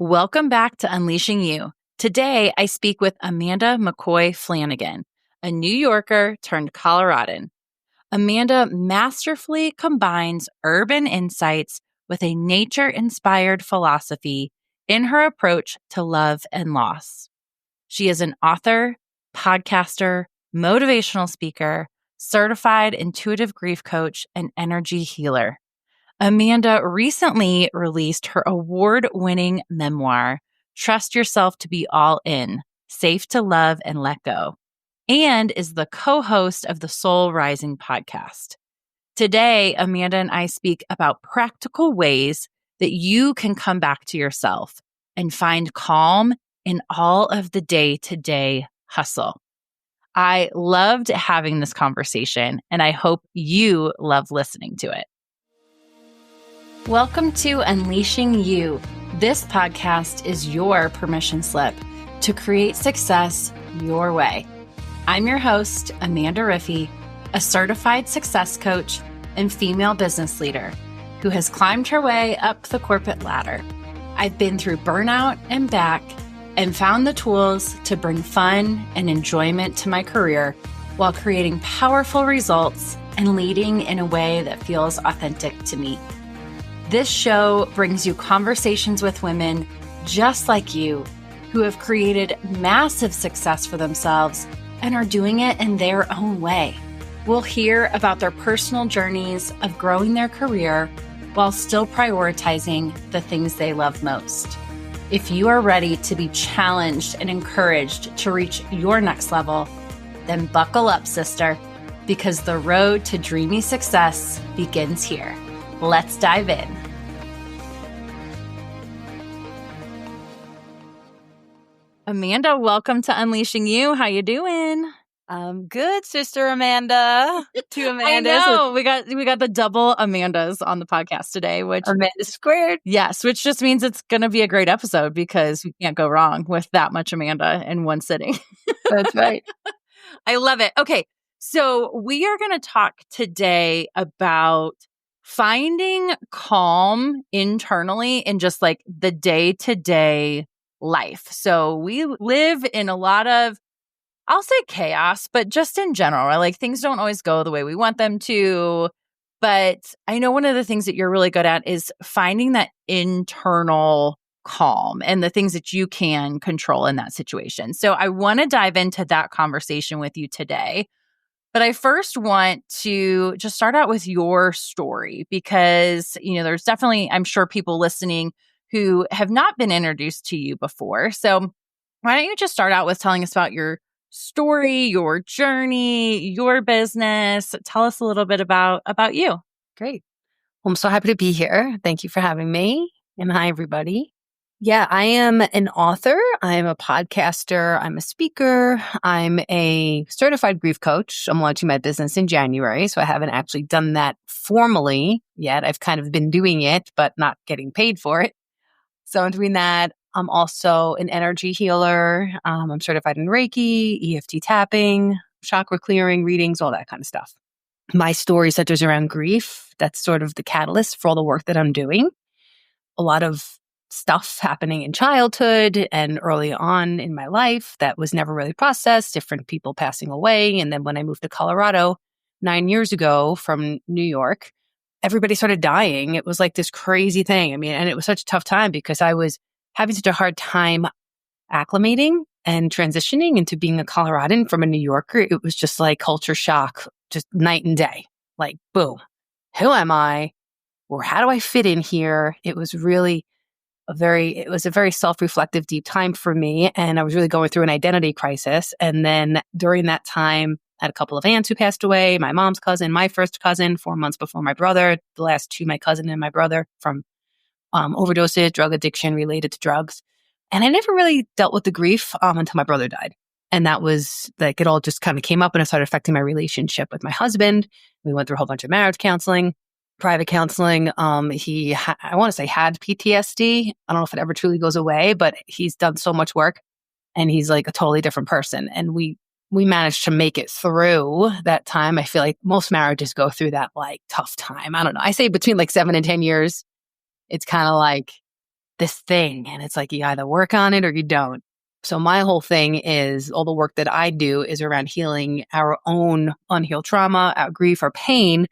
Welcome back to Unleashing You. Today, I speak with Amanda McKoy Flanagan, a New Yorker turned Coloradan. Amanda masterfully combines urban insights with a nature-inspired philosophy in her approach to love and loss. She is an author, podcaster, motivational speaker, certified intuitive grief coach, and energy healer. Amanda recently released her award-winning memoir, Trust Yourself to Be All In, Safe to Love and Let Go, and is the co-host of the Soul Rising podcast. Today, Amanda and I speak about practical ways that you can come back to yourself and find calm in all of the day-to-day hustle. I loved having this conversation, and I hope you love listening to it. Welcome to Unleashing You. This podcast is your permission slip to create success your way. I'm your host, Amanda Riffey, a certified success coach and female business leader who has climbed her way up the corporate ladder. I've been through burnout and back and found the tools to bring fun and enjoyment to my career while creating powerful results and leading in a way that feels authentic to me. This show brings you conversations with women just like you who have created massive success for themselves and are doing it in their own way. We'll hear about their personal journeys of growing their career while still prioritizing the things they love most. If you are ready to be challenged and encouraged to reach your next level, then buckle up, sister, because the road to dreamy success begins here. Let's dive in. Amanda, welcome to Unleashing You. How you doing? I'm good, Sister Amanda. Two Amandas. I know. We got the double Amandas on the podcast today, which Amanda squared. Yes, which just means it's going to be a great episode because we can't go wrong with that much Amanda in one sitting. That's right. I love it. Okay. So we are going to talk today about finding calm internally in just like the day-to-day life. So we live in a lot of, I'll say chaos, but just in general, right? Like things don't always go the way we want them to. But I know one of the things that you're really good at is finding that internal calm and the things that you can control in that situation. So I want to dive into that conversation with you today. But I first want to just start out with your story because, there's definitely, I'm sure, people listening who have not been introduced to you before. So why don't you just start out with telling us about your story, your journey, your business. Tell us a little bit about you. Great. Well, I'm so happy to be here. Thank you for having me. And hi, everybody. Yeah, I am an author. I'm a podcaster. I'm a speaker. I'm a certified grief coach. I'm launching my business in January, so I haven't actually done that formally yet. I've kind of been doing it, but not getting paid for it. So I'm doing that. I'm also an energy healer. I'm certified in Reiki, EFT tapping, chakra clearing, readings, all that kind of stuff. My story centers around grief. That's sort of the catalyst for all the work that I'm doing. A lot of stuff happening in childhood and early on in my life that was never really processed, different people passing away. And then when I moved to Colorado 9 years ago from New York, everybody started dying. It was like this crazy thing. I mean, and it was such a tough time because I was having such a hard time acclimating and transitioning into being a Coloradan from a New Yorker. It was just like culture shock, just night and day. Like, boom, who am I? Or how do I fit in here? It was really a very self-reflective, deep time for me. And I was really going through an identity crisis. And then during that time, I had a couple of aunts who passed away, my mom's cousin, my first cousin, 4 months before my brother, the last two, my cousin and my brother, from overdoses, drug addiction related to drugs. And I never really dealt with the grief until my brother died. And that was like, it all just kind of came up and it started affecting my relationship with my husband. We went through a whole bunch of marriage counseling, private counseling. I want to say had PTSD. I don't know if it ever truly goes away, but he's done so much work and he's like a totally different person. And we managed to make it through that time. I feel like most marriages go through that like tough time. I don't know. I say between like 7 and 10 years. It's kind of like this thing. And it's like, you either work on it or you don't. So my whole thing is all the work that I do is around healing our own unhealed trauma, our grief, our pain,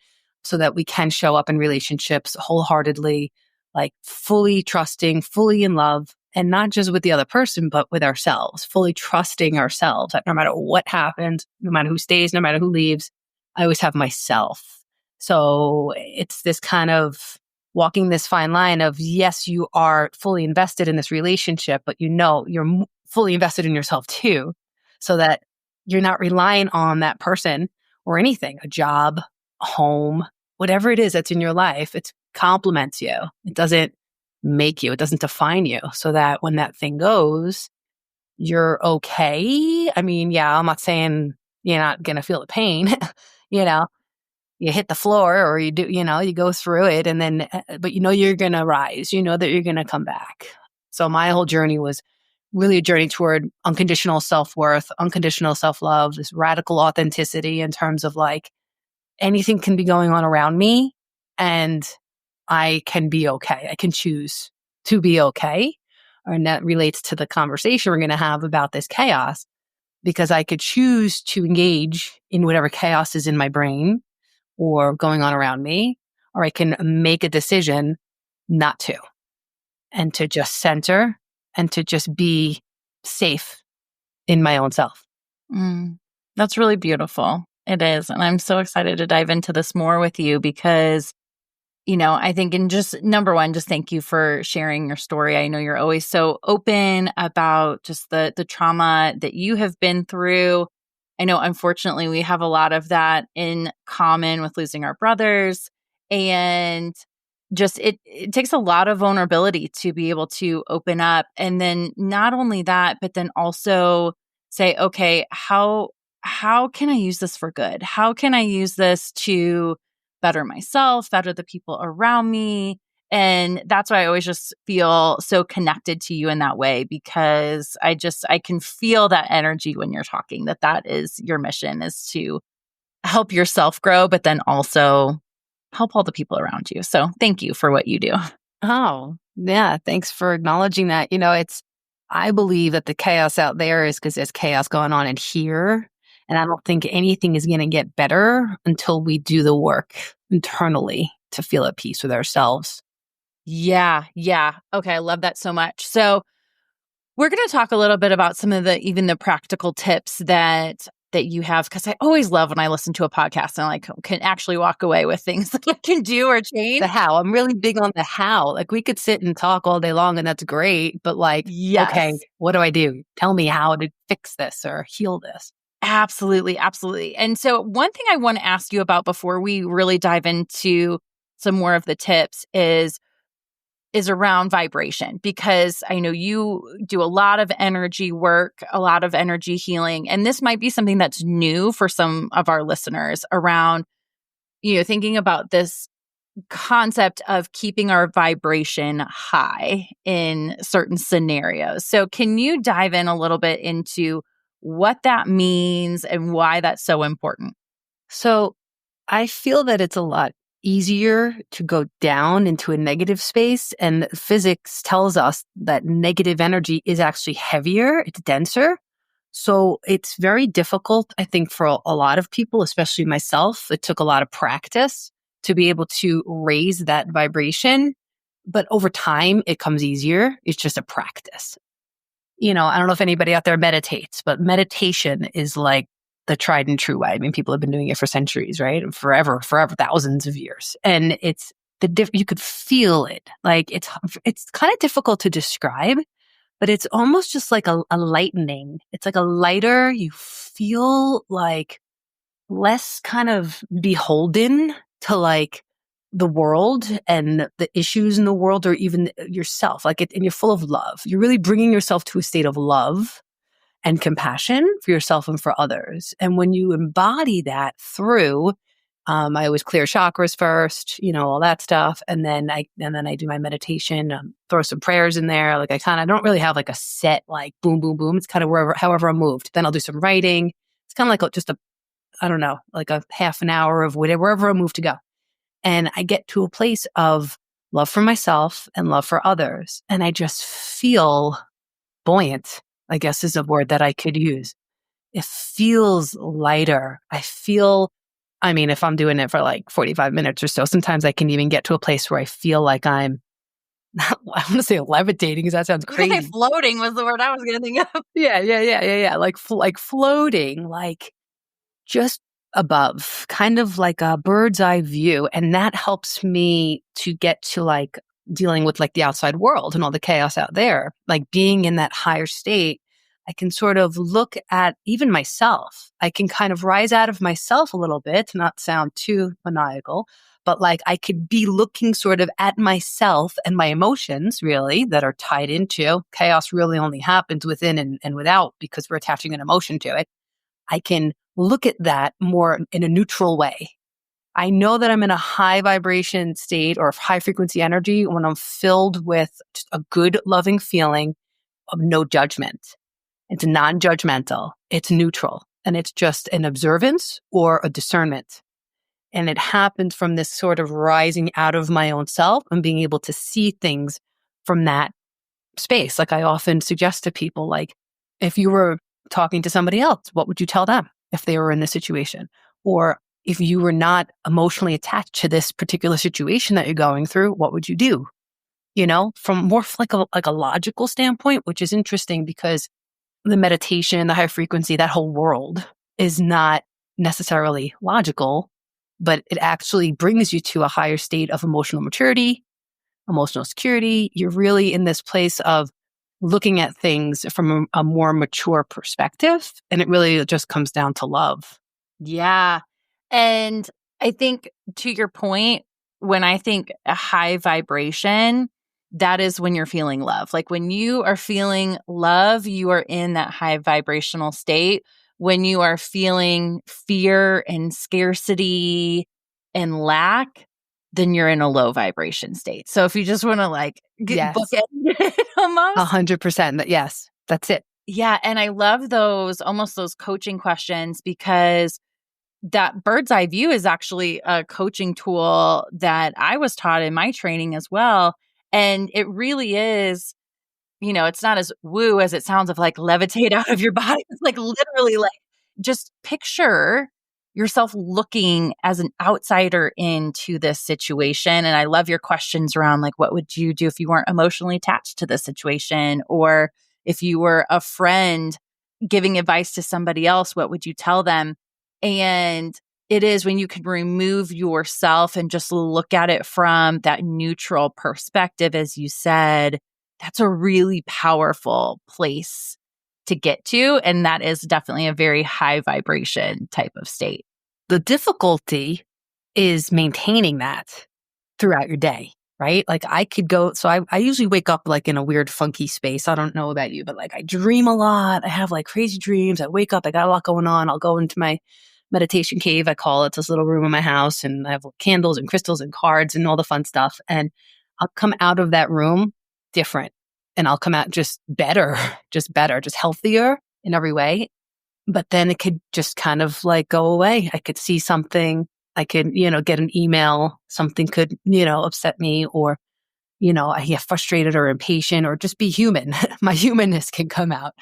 so that we can show up in relationships wholeheartedly, like fully trusting, fully in love, and not just with the other person, but with ourselves, fully trusting ourselves that no matter what happens, no matter who stays, no matter who leaves, I always have myself. So it's this kind of walking this fine line of, yes, you are fully invested in this relationship, but you're fully invested in yourself too, so that you're not relying on that person or anything, a job, a home, whatever it is that's in your life. It complements you. It doesn't make you, it doesn't define you, so that when that thing goes, you're okay. I mean, yeah, I'm not saying you're not going to feel the pain, you know, you hit the floor or you do, you go through it and then, but you're going to rise, that you're going to come back. So my whole journey was really a journey toward unconditional self-worth, unconditional self-love, this radical authenticity in terms of like anything can be going on around me and I can be okay. I can choose to be okay. And that relates to the conversation we're going to have about this chaos, because I could choose to engage in whatever chaos is in my brain or going on around me, or I can make a decision not to, and to just center and to just be safe in my own self. That's really beautiful. It is. And I'm so excited to dive into this more with you because, I think in just number one, just thank you for sharing your story. I know you're always so open about just the trauma that you have been through. I know, unfortunately, we have a lot of that in common with losing our brothers. And just it takes a lot of vulnerability to be able to open up. And then not only that, but then also say, okay, how can I use this for good? How can I use this to better myself, better the people around me? And that's why I always just feel so connected to you in that way, because I can feel that energy when you're talking, that is your mission, is to help yourself grow, but then also help all the people around you. So thank you for what you do. Oh, yeah. Thanks for acknowledging that. I believe that the chaos out there is because there's chaos going on in here. And I don't think anything is going to get better until we do the work internally to feel at peace with ourselves. Yeah. Okay. I love that so much. So we're going to talk a little bit about some of even the practical tips that you have, because I always love when I listen to a podcast and I can actually walk away with things that I can do or change. The how. I'm really big on the how. Like, we could sit and talk all day long and that's great, but yes. Okay, what do I do? Tell me how to fix this or heal this. Absolutely. And so one thing I want to ask you about before we really dive into some more of the tips is around vibration, because I know you do a lot of energy work, a lot of energy healing, and this might be something that's new for some of our listeners around, thinking about this concept of keeping our vibration high in certain scenarios. So can you dive in a little bit into what that means and why that's so important? So I feel that it's a lot easier to go down into a negative space. And physics tells us that negative energy is actually heavier, it's denser. So it's very difficult, I think, for a lot of people, especially myself. It took a lot of practice to be able to raise that vibration. But over time, it comes easier. It's just a practice. I don't know if anybody out there meditates, but meditation is like the tried and true way. I mean, people have been doing it for centuries, right? And forever, thousands of years. And it's you could feel it. Like it's kind of difficult to describe, but it's almost just like a lightening. It's like a lighter, you feel like less kind of beholden to like the world and the issues in the world, or even yourself. And you're full of love. You're really bringing yourself to a state of love and compassion for yourself and for others. And when you embody that through, I always clear chakras first, all that stuff. And then I do my meditation, throw some prayers in there. Like, I don't really have like a set, like boom, boom, boom. It's kind of however I'm moved. Then I'll do some writing. It's kind of like just I don't know, like a half an hour of wherever I move to go. And I get to a place of love for myself and love for others. And I just feel buoyant, I guess is a word that I could use. It feels lighter. I mean, if I'm doing it for like 45 minutes or so, sometimes I can even get to a place where I feel like I'm I want to say levitating because that sounds I was gonna say crazy. floating was the word I was gonna think of. Yeah. Like floating, like just above, kind of like a bird's eye view. And that helps me to get to like dealing with like the outside world and all the chaos out there. Like being in that higher state, I can sort of look at even myself. I can kind of rise out of myself a little bit, to not sound too maniacal, but like I could be looking sort of at myself and my emotions really that are tied into chaos really only happens within and without because we're attaching an emotion to it. I can look at that more in a neutral way. I know that I'm in a high vibration state or high frequency energy when I'm filled with just a good, loving feeling of no judgment. It's non-judgmental. It's neutral. And it's just an observance or a discernment. And it happens from this sort of rising out of my own self and being able to see things from that space. Like I often suggest to people, like, if you were talking to somebody else, what would you tell them if they were in this situation? Or if you were not emotionally attached to this particular situation that you're going through, what would you do? You know, from more like a logical standpoint, which is interesting because the meditation, the high frequency, that whole world is not necessarily logical, but it actually brings you to a higher state of emotional maturity, emotional security. You're really in this place of looking at things from a more mature perspective. And it really just comes down to love. Yeah. And I think to your point, when I think a high vibration, that is when you're feeling love. Like when you are feeling love, you are in that high vibrational state. When you are feeling fear and scarcity and lack, then you're in a low vibration state. So if you just want to like book Yes. it almost. 100%. Yes, that's it. Yeah. And I love those coaching questions because that bird's eye view is actually a coaching tool that I was taught in my training as well. And it really is, it's not as woo as it sounds of like levitate out of your body. It's like literally like just picture yourself looking as an outsider into this situation. And I love your questions around like, what would you do if you weren't emotionally attached to the situation? Or if you were a friend giving advice to somebody else, what would you tell them? And it is when you can remove yourself and just look at it from that neutral perspective, as you said, that's a really powerful place to get to. And that is definitely a very high vibration type of state. The difficulty is maintaining that throughout your day, right? Like I could go, so I usually wake up like in a weird, funky space. I don't know about you, but like I dream a lot. I have like crazy dreams. I wake up, I got a lot going on. I'll go into my meditation cave, I call it, this little room in my house, and I have candles and crystals and cards and all the fun stuff. And I'll come out of that room different, and I'll come out just better, just healthier in every way. But then it could just kind of like go away. I could see something. I could, get an email. Something could, upset me, or, I get frustrated or impatient or just be human. My humanness can come out.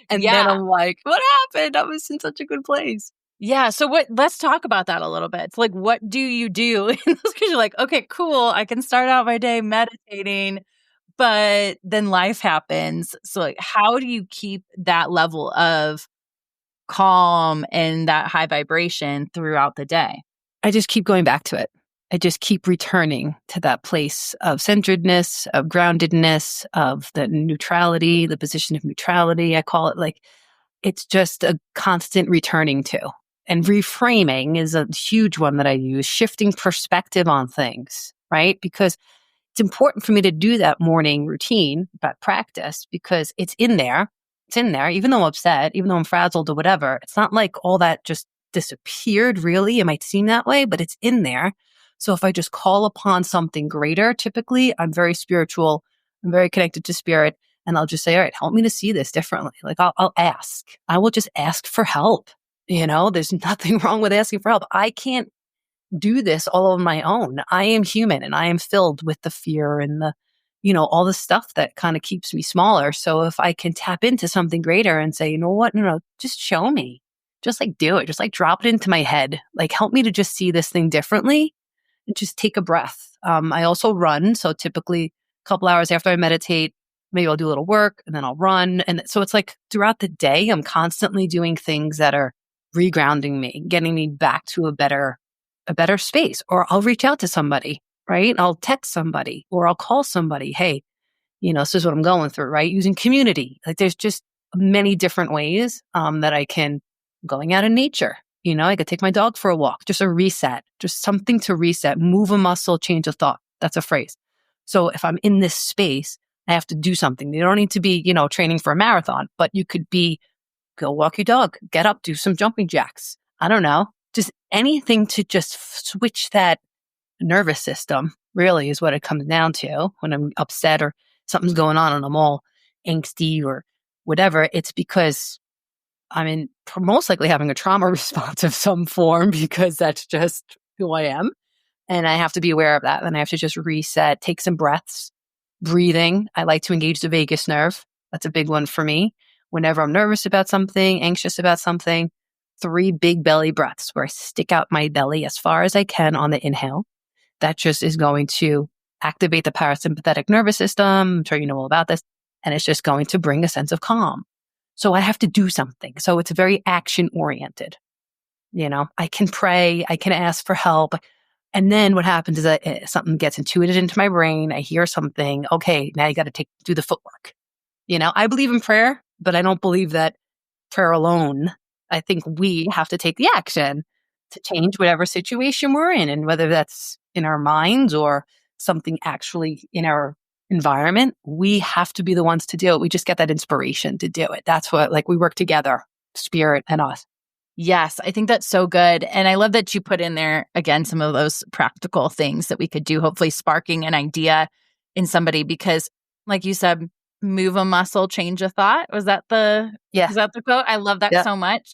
And then Yeah. I'm like, what happened? I was in such a good place. Yeah. So let's talk about that a little bit. It's like, what do you do? Because you're like, okay, cool. I can start out my day meditating, but then life happens. So like, how do you keep that level of calm and that high vibration throughout the day? I just keep going back to it. I just keep returning to that place of centeredness, of groundedness, of the neutrality, the position of neutrality. I call it like, it's just a constant returning to. And reframing is a huge one that I use, shifting perspective on things, right? Because it's important for me to do that morning routine, that practice, because it's in there. It's in there, even though I'm upset, even though I'm frazzled or whatever. It's not like all that just disappeared, really. It might seem that way, but it's in there. So if I just call upon something greater, typically I'm very spiritual. I'm very connected to spirit. And I'll just say, all right, help me to see this differently. Like I'll ask. I will just ask for help. There's nothing wrong with asking for help. I can't do this all on my own. I am human and I am filled with the fear and all the stuff that kind of keeps me smaller. So if I can tap into something greater and say, you know what? No, just show me. Just like do it. Just like drop it into my head. Like help me to just see this thing differently and just take a breath. I also run. So typically a couple hours after I meditate, maybe I'll do a little work and then I'll run. And so it's like throughout the day, I'm constantly doing things that are regrounding me, getting me back to a better space. Or I'll reach out to somebody, right? I'll text somebody or I'll call somebody. Hey, this is what I'm going through, right? Using community. Like there's just many different ways that I can going out in nature. I could take my dog for a walk, just a reset, just something to reset, move a muscle, change a thought. That's a phrase. So if I'm in this space, I have to do something. You don't need to be, training for a marathon, but you could be, go walk your dog, get up, do some jumping jacks. I don't know, just anything to just switch that nervous system really is what it comes down to when I'm upset or something's going on and I'm all angsty or whatever. It's because I'm most likely having a trauma response of some form because that's just who I am. And I have to be aware of that. And I have to just reset, take some breaths, breathing. I like to engage the vagus nerve. That's a big one for me. Whenever I'm nervous about something, anxious about something, 3 big belly breaths where I stick out my belly as far as I can on the inhale. That just is going to activate the parasympathetic nervous system. I'm sure you know all about this. And it's just going to bring a sense of calm. So I have to do something. So it's very action oriented. I can pray, I can ask for help. And then what happens is that something gets intuited into my brain. I hear something. Okay, now you got to do the footwork. I believe in prayer, but I don't believe that prayer alone. I think we have to take the action to change whatever situation we're in. And whether that's in our minds or something actually in our environment, we have to be the ones to do it. We just get that inspiration to do it. That's what, like, we work together, spirit and us. Yes, I think that's so good. And I love that you put in there, again, some of those practical things that we could do, hopefully sparking an idea in somebody because, like you said, move a muscle, change a thought. Was that the quote? I love that so much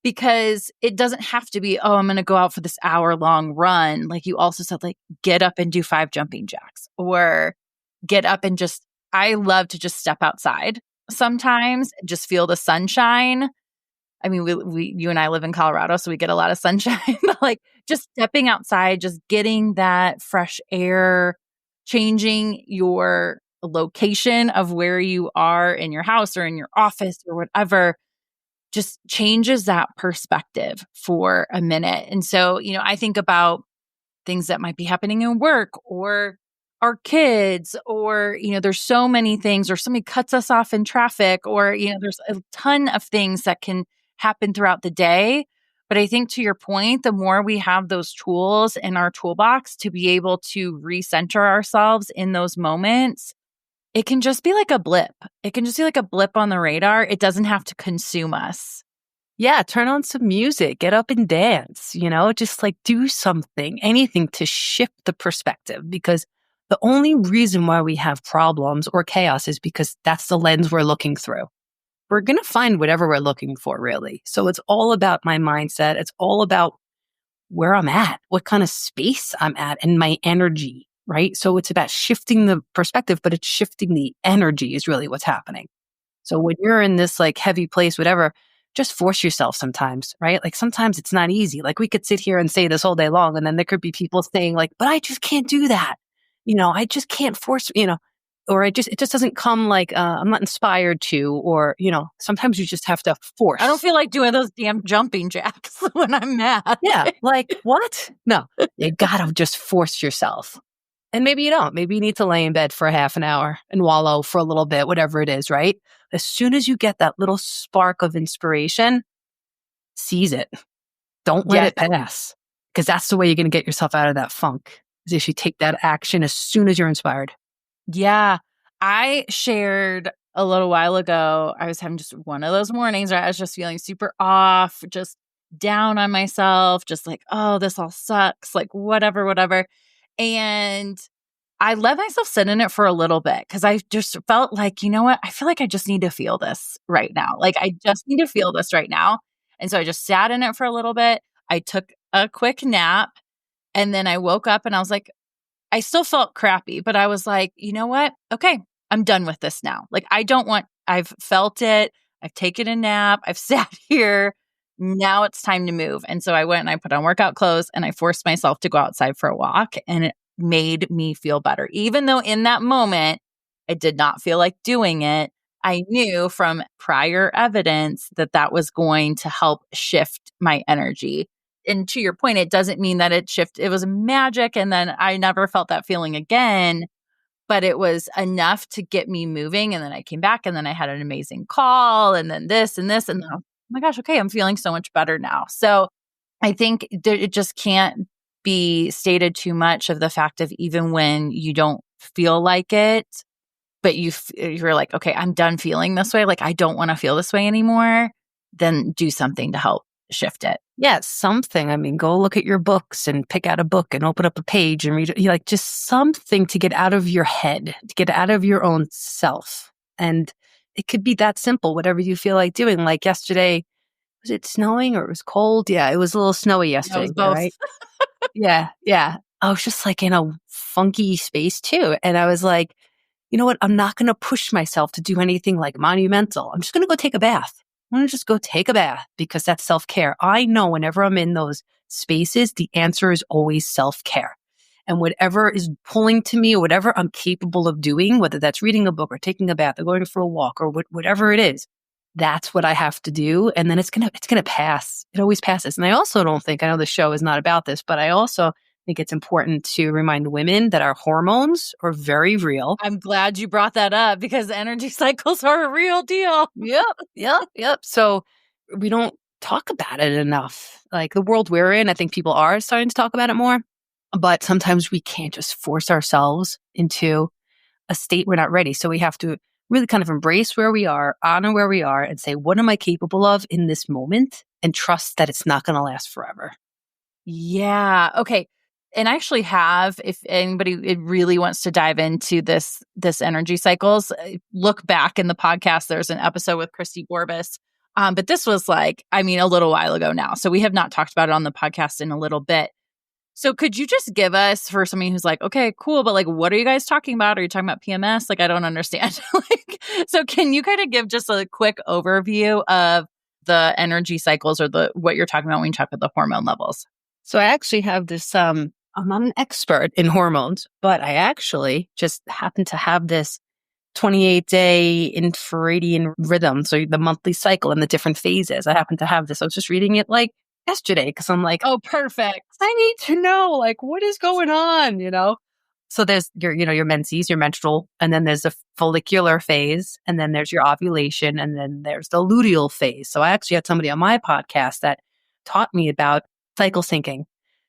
because it doesn't have to be, oh, I'm going to go out for this hour-long run. Like you also said, like get up and do 5 jumping jacks or get up and I love to just step outside sometimes, just feel the sunshine. I mean, you and I live in Colorado, so we get a lot of sunshine, but like just stepping outside, just getting that fresh air, changing your location of where you are in your house or in your office or whatever, just changes that perspective for a minute. And so, I think about things that might be happening in work or our kids or, there's so many things or somebody cuts us off in traffic or, there's a ton of things that can happen throughout the day. But I think to your point, the more we have those tools in our toolbox to be able to recenter ourselves in those moments, it can just be like a blip. It can just be like a blip on the radar. It doesn't have to consume us. Yeah, turn on some music, get up and dance, just like do something, anything to shift the perspective because the only reason why we have problems or chaos is because that's the lens we're looking through. We're going to find whatever we're looking for, really. So it's all about my mindset. It's all about where I'm at, what kind of space I'm at and my energy, right? So it's about shifting the perspective, but it's shifting the energy is really what's happening. So when you're in this like heavy place, whatever, just force yourself sometimes, right? Like sometimes it's not easy. Like we could sit here and say this all day long and then there could be people saying like, but I just can't do that. I just can't force, or it just doesn't come like, I'm not inspired to, or, sometimes you just have to force. I don't feel like doing those damn jumping jacks when I'm mad. Yeah. Like what? No, you gotta just force yourself. And maybe you don't. Maybe you need to lay in bed for a half an hour and wallow for a little bit, whatever it is, right? As soon as you get that little spark of inspiration, seize it. Don't let it pass. Because that's the way you're going to get yourself out of that funk, is if you take that action as soon as you're inspired. Yeah. I shared a little while ago, I was having just one of those mornings where I was just feeling super off, just down on myself, just like, oh, this all sucks, like whatever. And I let myself sit in it for a little bit because I just felt like, you know what? I feel like I just need to feel this right now. Like I just need to feel this right now. And so I just sat in it for a little bit. I took a quick nap. And then I woke up and I was like, I still felt crappy, but I was like, you know what? Okay, I'm done with this now. Like, I've felt it. I've taken a nap. I've sat here. Now it's time to move. And so I went and I put on workout clothes and I forced myself to go outside for a walk. And it made me feel better. Even though in that moment, I did not feel like doing it. I knew from prior evidence that that was going to help shift my energy. And to your point, it doesn't mean that it was magic and then I never felt that feeling again, but it was enough to get me moving. And then I came back and then I had an amazing call and then this and this. And then, oh my gosh, okay, I'm feeling so much better now. So I think it just can't be stated too much of the fact of even when you don't feel like it, but you're like, okay, I'm done feeling this way. Like, I don't want to feel this way anymore. Then do something to help shift it. Yeah, something. I mean, go look at your books and pick out a book and open up a page and read it. Like, just something to get out of your head, to get out of your own self. And it could be that simple, whatever you feel like doing. Like yesterday, was it snowing or it was cold? Yeah, it was a little snowy It was yesterday, both. right? Yeah, yeah. I was just like in a funky space too. And I was like, you know what? I'm not going to push myself to do anything like monumental. I'm just going to go take a bath. I'm going to just go take a bath because that's self-care. I know whenever I'm in those spaces, the answer is always self-care. And whatever is pulling to me or whatever I'm capable of doing, whether that's reading a book or taking a bath or going for a walk or whatever it is, that's what I have to do. And then it's going to pass. It always passes. And I also don't think, I know the show is not about this, but I also think it's important to remind women that our hormones are very real. I'm glad you brought that up because energy cycles are a real deal. Yep. So we don't talk about it enough. Like the world we're in, I think people are starting to talk about it more, but sometimes we can't just force ourselves into a state we're not ready. So we have to really kind of embrace where we are, honor where we are, and say, what am I capable of in this moment? And trust that it's not going to last forever. Yeah. Okay. And I actually have, if anybody really wants to dive into this energy cycles, look back in the podcast. There's an episode with Christy Borbis. But this was like, I mean, a little while ago now. So we have not talked about it on the podcast in a little bit. So could you just give us, for somebody who's like, okay, cool, but like, what are you guys talking about? Are you talking about PMS? Like, I don't understand. So can you kind of give just a quick overview of the energy cycles or what you're talking about when you talk about the hormone levels? So I actually have this, I'm not an expert in hormones, but I actually just happen to have this 28-day infradian rhythm. So the monthly cycle and the different phases. I happen to have this. I was just reading it like yesterday because I'm like, oh, perfect. I need to know like what is going on. So there's your menses, your menstrual, and then there's the follicular phase, and then there's your ovulation, and then there's the luteal phase. So I actually had somebody on my podcast that taught me about cycle syncing.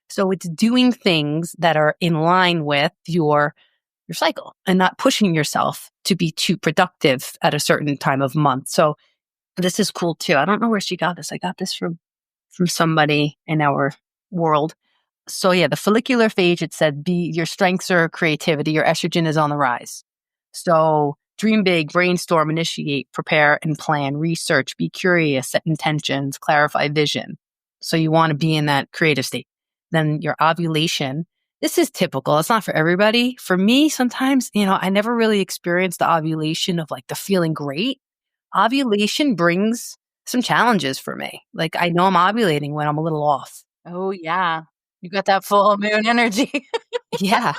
So it's doing things that are in line with your cycle and not pushing yourself to be too productive at a certain time of month. So this is cool too. I don't know where she got this. I got this from somebody in our world. So yeah, the follicular phase, it said your strengths are creativity, your estrogen is on the rise. So dream big, brainstorm, initiate, prepare and plan, research, be curious, set intentions, clarify vision. So you want to be in that creative state. Then your ovulation, this is typical. It's not for everybody. For me, sometimes, I never really experienced the ovulation of like the feeling great. Ovulation brings some challenges for me. Like I know I'm ovulating when I'm a little off. Oh, yeah. You got that full moon energy. Yeah.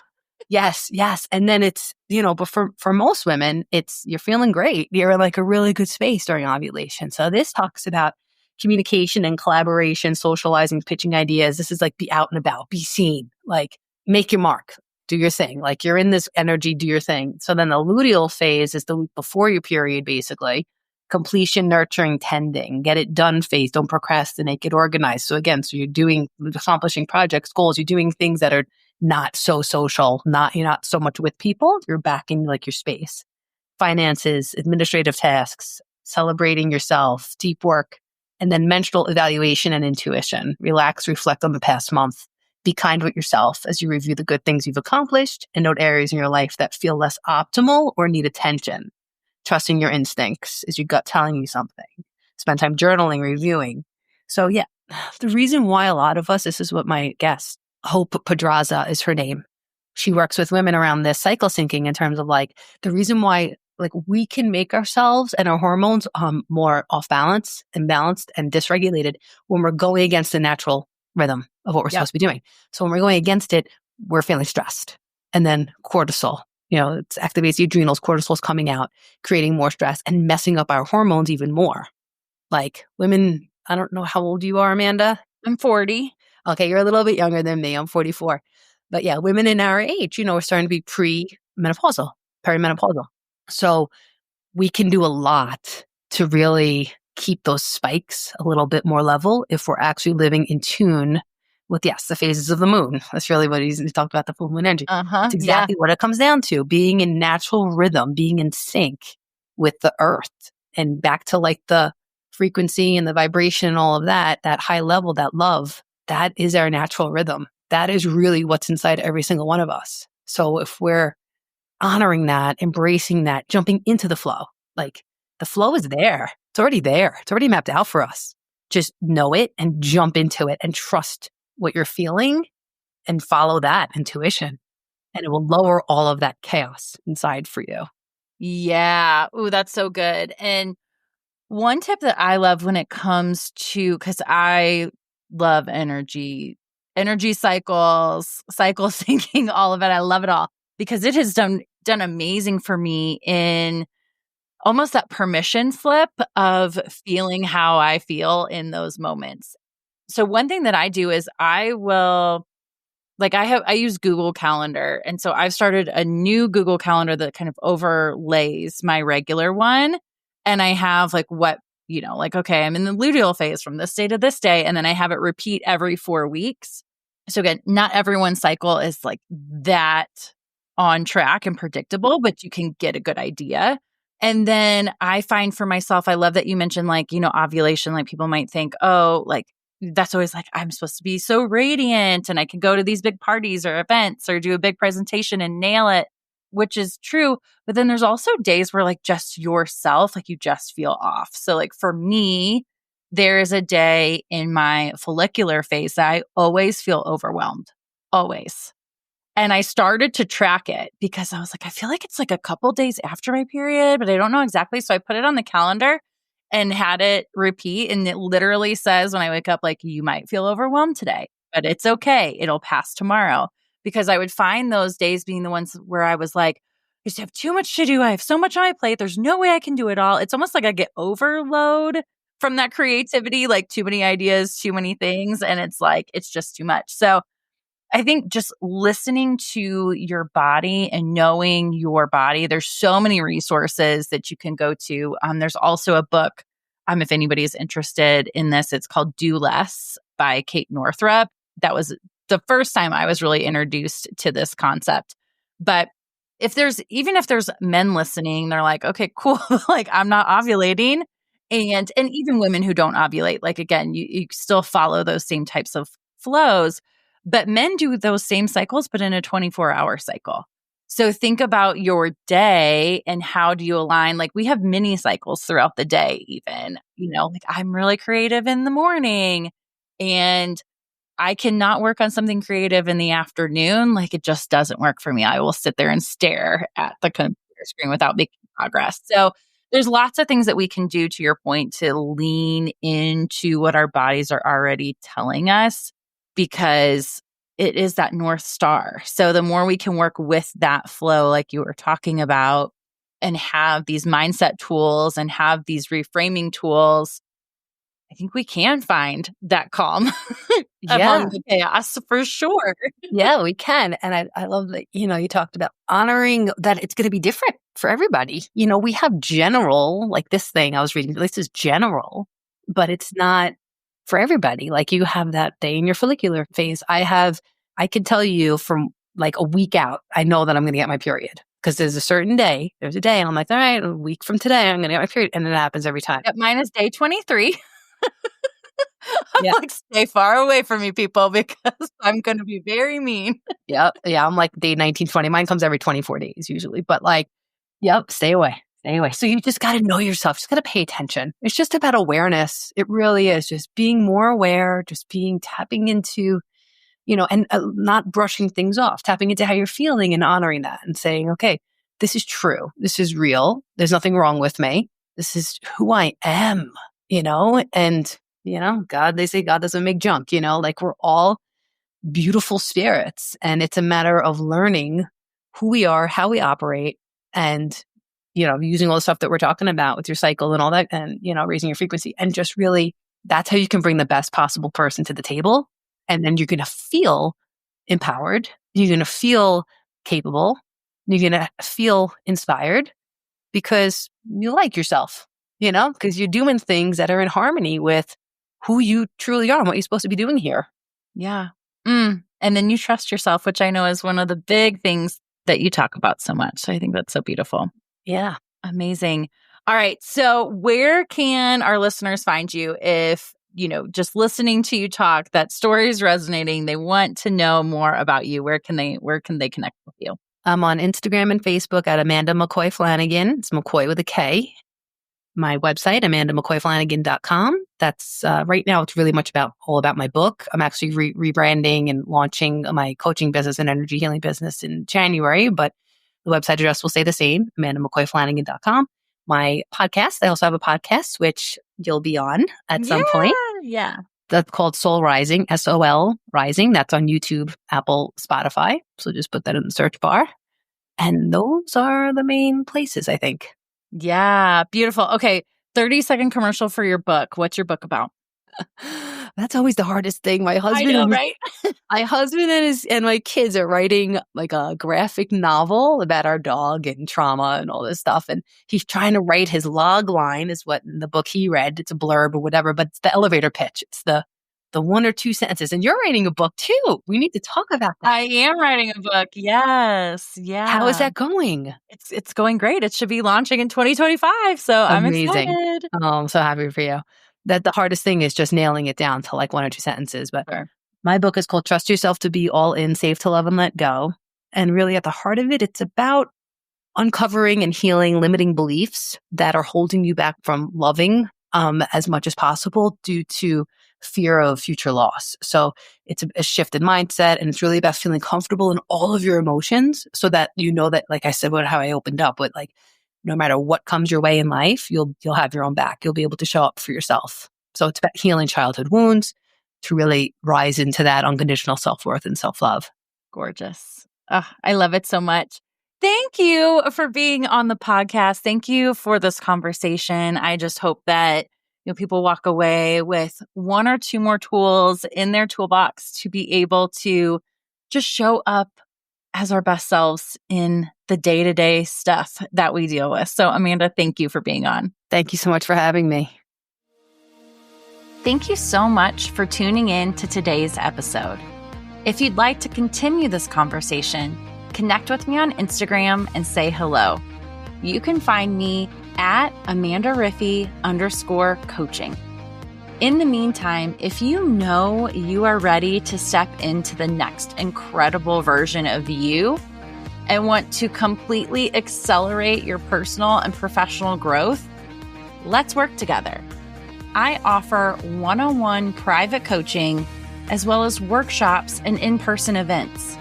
Yes. And then it's, but for most women, it's you're feeling great. You're in like a really good space during ovulation. So this talks about communication and collaboration, socializing, pitching ideas. This is like be out and about, be seen, like make your mark, do your thing. Like you're in this energy, do your thing. So then the luteal phase is the week before your period, basically. Completion, nurturing, tending, get it done phase. Don't procrastinate, get organized. So again, you're accomplishing projects, goals. You're doing things that are not so social, you're not so much with people. You're back in like your space. Finances, administrative tasks, celebrating yourself, deep work, and then menstrual evaluation and intuition. Relax, reflect on the past month. Be kind with yourself as you review the good things you've accomplished and note areas in your life that feel less optimal or need attention. Trusting your instincts. Is your gut telling you something? Spend time journaling, reviewing. So yeah, the reason why a lot of us, this is what my guest Hope Pedraza is her name. She works with women around this cycle syncing in terms of like the reason why like we can make ourselves and our hormones more off balance, imbalanced, and dysregulated when we're going against the natural rhythm of what we're supposed to be doing. So when we're going against it, we're feeling stressed. And then cortisol, it activates the adrenals, cortisol's coming out, creating more stress and messing up our hormones even more. Like women, I don't know how old you are, Amanda. I'm 40. Okay, you're a little bit younger than me. I'm 44. But yeah, women in our age, we're starting to be pre-menopausal, perimenopausal. So we can do a lot to really keep those spikes a little bit more level if we're actually living in tune with, yes, the phases of the moon. That's really what he talked about, the full moon energy. It's exactly what it comes down to, being in natural rhythm, being in sync with the earth and back to like the frequency and the vibration and all of that high level, that love, that is our natural rhythm. That is really what's inside every single one of us. So if we're honoring that, embracing that, jumping into the flow, like the flow is there. It's already there. It's already mapped out for us. Just know it and jump into it and trust what you're feeling and follow that intuition. And it will lower all of that chaos inside for you. Yeah. Ooh, that's so good. And one tip that I love when it comes to, because I love energy cycles, cycle syncing, all of it. I love it all because it has done amazing for me in almost that permission slip of feeling how I feel in those moments. So one thing that I do is I will, like I use Google Calendar. And so I've started a new Google Calendar that kind of overlays my regular one. And I have like okay, I'm in the luteal phase from this day to this day. And then I have it repeat every 4 weeks. So again, not everyone's cycle is like that on track and predictable, but you can get a good idea. And then I find for myself, I love that you mentioned ovulation. Like people might think, oh, like that's always like, I'm supposed to be so radiant and I can go to these big parties or events or do a big presentation and nail it, which is true. But then there's also days where like just yourself, like you just feel off. So like for me, there is a day in my follicular phase that I always feel overwhelmed, always. And I started to track it because I was like, I feel like it's like a couple days after my period, but I don't know exactly. So I put it on the calendar and had it repeat. And it literally says when I wake up, like, you might feel overwhelmed today, but it's okay. It'll pass tomorrow. Because I would find those days being the ones where I was like, I just have too much to do. I have so much on my plate. There's no way I can do it all. It's almost like I get overload from that creativity, like too many ideas, too many things. And it's like, it's just too much. So I think just listening to your body and knowing your body, there's so many resources that you can go to. There's also a book, if anybody's interested in this, it's called Do Less by Kate Northrup. That was the first time I was really introduced to this concept. But even if there's men listening, they're like, okay, cool. Like I'm not ovulating. And even women who don't ovulate, like again, you still follow those same types of flows. But men do those same cycles, but in a 24-hour cycle. So think about your day and how do you align? Like we have mini cycles throughout the day, even, like I'm really creative in the morning and I cannot work on something creative in the afternoon. Like it just doesn't work for me. I will sit there and stare at the computer screen without making progress. So there's lots of things that we can do, to your point, to lean into what our bodies are already telling us, because it is that North Star. So the more we can work with that flow, like you were talking about, and have these mindset tools and have these reframing tools, I think we can find that calm among the chaos for sure. Yeah, we can. And I love that, you talked about honoring that it's going to be different for everybody. We have general, like this thing I was reading, this is general, but it's not for everybody. Like you have that day in your follicular phase. I can tell you from like a week out, I know that I'm going to get my period because there's a day, and I'm like, all right, a week from today, I'm going to get my period. And it happens every time. Yep, mine is day 23. I'm like, stay far away from me, people, because I'm going to be very mean. Yeah. I'm like day 19, 20. Mine comes every 24 days usually, but like, yep, stay away. So you just got to know yourself. Just got to pay attention. It's just about awareness. It really is just being more aware, just tapping into and not brushing things off, tapping into how you're feeling and honoring that and saying, okay, this is true. This is real. There's nothing wrong with me. This is who I am, and, God, they say God doesn't make junk, like we're all beautiful spirits. And it's a matter of learning who we are, how we operate, and, using all the stuff that we're talking about with your cycle and all that, and, raising your frequency. And just really, that's how you can bring the best possible person to the table. And then you're going to feel empowered. You're going to feel capable. You're going to feel inspired because you like yourself, because you're doing things that are in harmony with who you truly are and what you're supposed to be doing here. Yeah. And then you trust yourself, which I know is one of the big things that you talk about so much. So I think that's so beautiful. Yeah. Amazing. All right. So where can our listeners find you if, just listening to you talk, that story is resonating, they want to know more about you? Where can they connect with you? I'm on Instagram and Facebook at Amanda McKoy Flanagan. It's McKoy with a K. My website, amandamckoyflanagan.com. That's right now, it's really much all about my book. I'm actually rebranding and launching my coaching business and energy healing business in January, but the website address will stay the same, amandamckoyflanagan.com. My podcast, I also have a podcast, which you'll be on at some point. Yeah. That's called Soul Rising, SOL Rising. That's on YouTube, Apple, Spotify. So just put that in the search bar. And those are the main places, I think. Yeah. Beautiful. Okay. 30-second commercial for your book. What's your book about? That's always the hardest thing. My husband, I know, right? my husband and my kids are writing like a graphic novel about our dog and trauma and all this stuff. And he's trying to write his log line is what in the book he read. It's a blurb or whatever, but it's the elevator pitch. It's the one or two sentences. And you're writing a book too. We need to talk about that. I am writing a book. Yes. Yeah. How is that going? It's going great. It should be launching in 2025. So Amazing. I'm excited. Oh, I'm so happy for you. That the hardest thing is just nailing it down to like one or two sentences. But Sure. My book is called Trust Yourself to Be All In, Safe to Love and Let Go. And really at the heart of it, it's about uncovering and healing limiting beliefs that are holding you back from loving as much as possible due to fear of future loss. So it's a shift in mindset, and it's really about feeling comfortable in all of your emotions so that you know that, like I said, how I opened up with, like, no matter what comes your way in life, you'll have your own back. You'll be able to show up for yourself. So it's about healing childhood wounds to really rise into that unconditional self-worth and self-love. Gorgeous. Oh, I love it so much. Thank you for being on the podcast. Thank you for this conversation. I just hope that people walk away with one or two more tools in their toolbox to be able to just show up as our best selves in the day-to-day stuff that we deal with. So, Amanda, thank you for being on. Thank you so much for having me. Thank you so much for tuning in to today's episode. If you'd like to continue this conversation, connect with me on Instagram and say hello. You can find me at AmandaRiffy_coaching. In the meantime, if you know you are ready to step into the next incredible version of you and want to completely accelerate your personal and professional growth, let's work together. I offer one-on-one private coaching as well as workshops and in-person events.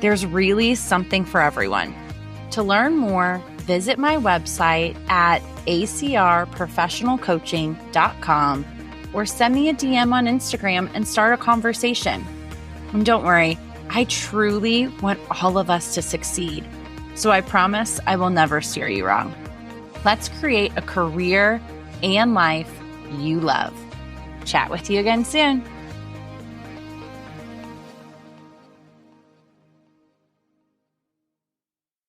There's really something for everyone. To learn more, visit my website at acrprofessionalcoaching.com or send me a DM on Instagram and start a conversation. And don't worry, I truly want all of us to succeed. So I promise I will never steer you wrong. Let's create a career and life you love. Chat with you again soon.